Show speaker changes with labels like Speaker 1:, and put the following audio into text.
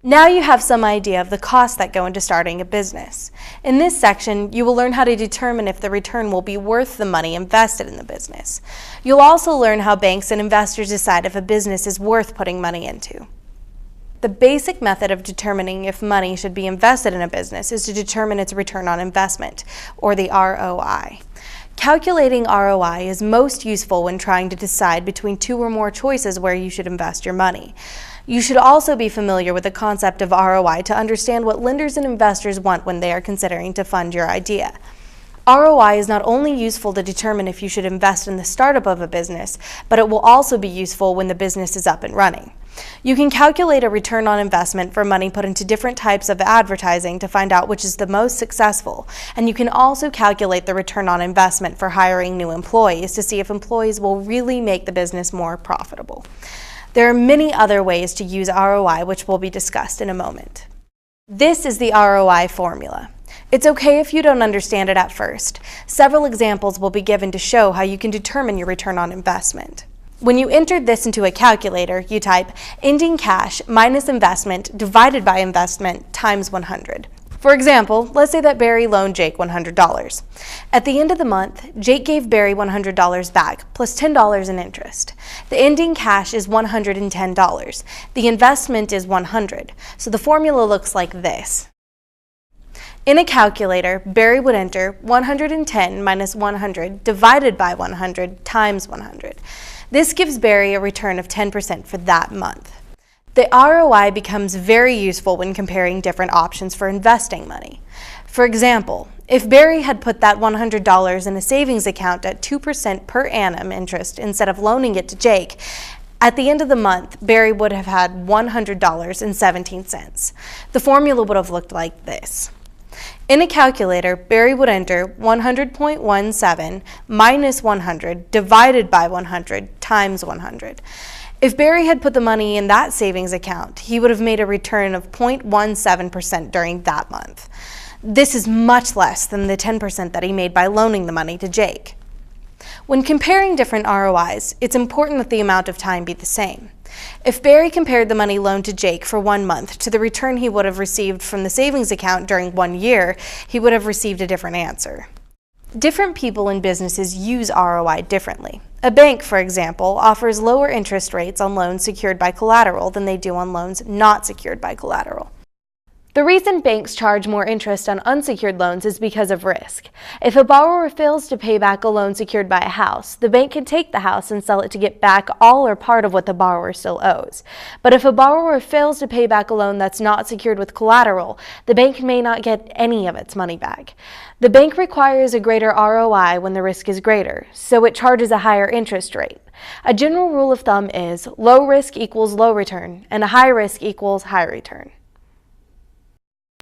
Speaker 1: Now you have some idea of the costs that go into starting a business. In this section, you will learn how to determine if the return will be worth the money invested in the business. You'll also learn how banks and investors decide if a business is worth putting money into. The basic method of determining if money should be invested in a business is to determine its return on investment, or the ROI. Calculating ROI is most useful when trying to decide between two or more choices where you should invest your money. You should also be familiar with the concept of ROI to understand what lenders and investors want when they are considering to fund your idea. ROI is not only useful to determine if you should invest in the startup of a business, but it will also be useful when the business is up and running. You can calculate a return on investment for money put into different types of advertising to find out which is the most successful, and you can also calculate the return on investment for hiring new employees to see if employees will really make the business more profitable. There are many other ways to use ROI, which will be discussed in a moment. This is the ROI formula. It's okay if you don't understand it at first. Several examples will be given to show how you can determine your return on investment. When you enter this into a calculator, you type ending cash minus investment divided by investment times 100. For example, let's say that Barry loaned Jake $100. At the end of the month, Jake gave Barry $100 back, plus $10 in interest. The ending cash is $110. The investment is $100. So the formula looks like this. In a calculator, Barry would enter 110 minus 100 divided by 100 times 100. This gives Barry a return of 10% for that month. The ROI becomes very useful when comparing different options for investing money. For example, if Barry had put that $100 in a savings account at 2% per annum interest instead of loaning it to Jake, at the end of the month, Barry would have had $100.17. The formula would have looked like this. In a calculator, Barry would enter 100.17 minus 100 divided by 100 times 100. If Barry had put the money in that savings account, he would have made a return of 0.17% during that month. This is much less than the 10% that he made by loaning the money to Jake. When comparing different ROIs, it's important that the amount of time be the same. If Barry compared the money loaned to Jake for 1 month to the return he would have received from the savings account during 1 year, he would have received a different answer. Different people and businesses use ROI differently. A bank, for example, offers lower interest rates on loans secured by collateral than they do on loans not secured by collateral. The reason banks charge more interest on unsecured loans is because of risk. If a borrower fails to pay back a loan secured by a house, the bank can take the house and sell it to get back all or part of what the borrower still owes. But if a borrower fails to pay back a loan that's not secured with collateral, the bank may not get any of its money back. The bank requires a greater ROI when the risk is greater, so it charges a higher interest rate. A general rule of thumb is low risk equals low return, and a high risk equals high return.